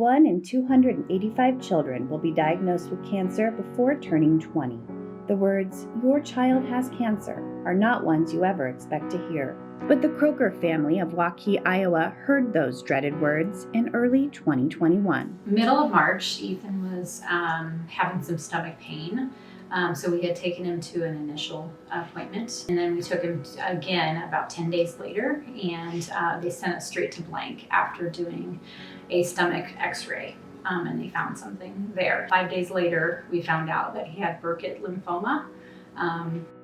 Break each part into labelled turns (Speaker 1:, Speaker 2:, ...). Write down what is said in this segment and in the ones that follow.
Speaker 1: 1 in 285 children will be diagnosed with cancer before turning 20. The words, "your child has cancer," are not ones you ever expect to hear. But the Krakau Family of Waukee, Iowa heard those dreaded words in early 2021.
Speaker 2: Middle of March, Ethan was having some stomach pain. So we had taken him to an initial appointment, and then we took him again about 10 days later, and they sent us straight to blank after doing a stomach x-ray, and they found something there. 5 days later, we found out that he had Burkitt lymphoma,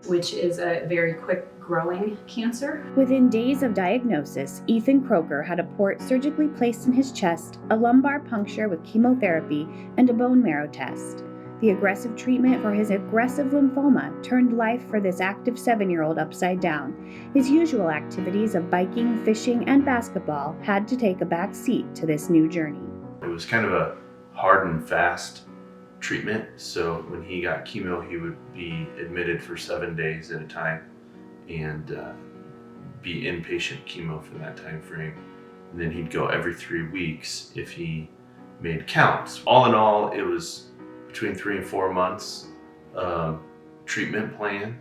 Speaker 2: which is a very quick growing cancer.
Speaker 1: Within days of diagnosis, Ethan Krakau had a port surgically placed in his chest, a lumbar puncture with chemotherapy, and a bone marrow test. The aggressive treatment for his aggressive lymphoma turned life for this active 7-year-old upside down. His usual activities of biking, fishing, and basketball had to take a back seat to this new journey.
Speaker 3: It was kind of a hard and fast treatment, so when he got chemo, he would be admitted for 7 days at a time and be inpatient chemo for that time frame. And then he'd go every 3 weeks if he made counts. All in all, it was between 3 and 4 months treatment plan,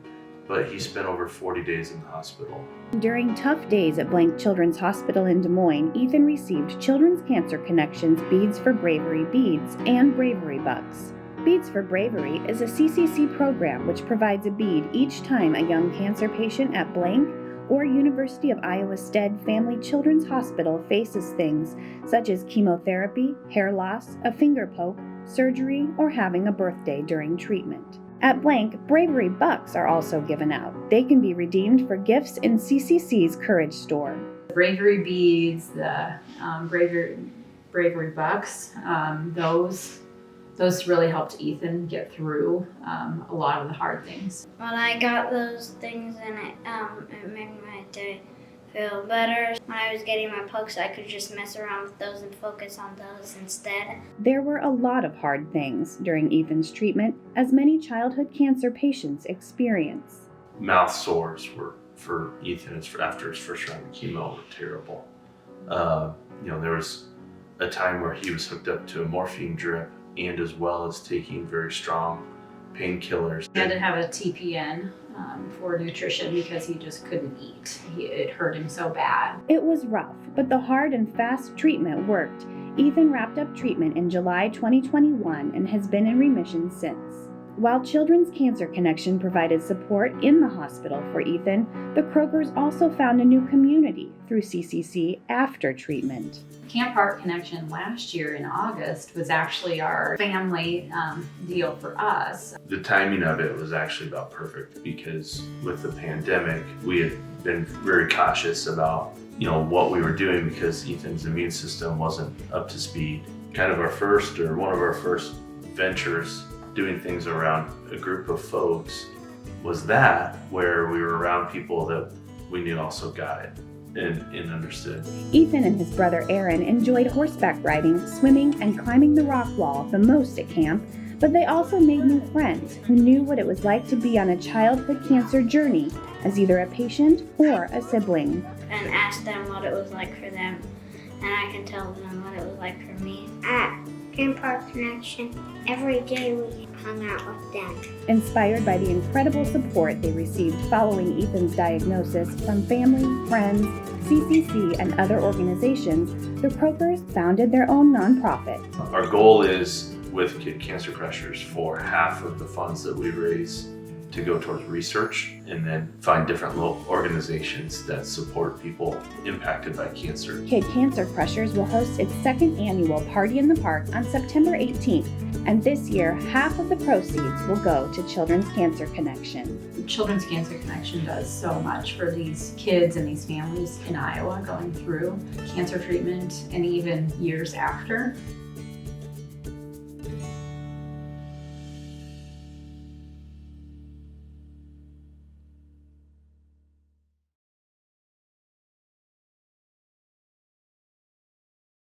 Speaker 3: but he spent over 40 days in the hospital.
Speaker 1: During tough days at Blank Children's Hospital in Des Moines, Ethan received Children's Cancer Connection's Beads for Bravery beads and Bravery bucks. Beads for Bravery is a CCC program which provides a bead each time a young cancer patient at Blank or University of Iowa Stead Family Children's Hospital faces things such as chemotherapy, hair loss, a finger poke, surgery, or having a birthday during treatment. At Blank, Bravery bucks are also given out. They can be redeemed for gifts in CCC's Courage store.
Speaker 2: Bravery beads, the Bravery bucks, those really helped Ethan get through a lot of the hard things.
Speaker 4: When I got those things and it made my day feel better. When I was getting my pokes, I could just mess around with those and focus on those instead.
Speaker 1: There were a lot of hard things during Ethan's treatment, as many childhood cancer patients experience.
Speaker 3: Mouth sores were, for Ethan, after his first round of chemo, were terrible. There was a time where he was hooked up to a morphine drip and as well as taking very strong painkillers.
Speaker 2: He had to have a TPN for nutrition because he just couldn't eat. It hurt him so bad.
Speaker 1: It was rough, but the hard and fast treatment worked. Ethan wrapped up treatment in July 2021 and has been in remission since. While Children's Cancer Connection provided support in the hospital for Ethan, the Krakaus also found a new community through CCC after treatment.
Speaker 2: Camp Heart Connection last year in August was actually our family deal for us.
Speaker 3: The timing of it was actually about perfect because with the pandemic, we had been very cautious about what we were doing because Ethan's immune system wasn't up to speed. Kind of one of our first ventures doing things around a group of folks was that where we were around people that we knew also got it and understood.
Speaker 1: Ethan and his brother Aaron enjoyed horseback riding, swimming, and climbing the rock wall the most at camp, but they also made new friends who knew what it was like to be on a childhood cancer journey as either a patient or a sibling.
Speaker 4: And ask them what it was like for them, and I can tell them what it was like for me. At Camp Heart Connection, every day we hung out with them.
Speaker 1: Inspired by the incredible support they received following Ethan's diagnosis from family, friends, CCC, and other organizations, the Krakaus founded their own nonprofit.
Speaker 3: Our goal is, with Kid Cancer Pressures, for half of the funds that we raise to go towards research and then find different local organizations that support people impacted by cancer.
Speaker 1: Kid Cancer Pressures will host its second annual Party in the Park on September 18th, and this year, half of the proceeds will go to Children's Cancer Connection.
Speaker 2: Children's Cancer Connection does so much for these kids and these families in Iowa going through cancer treatment and even years after.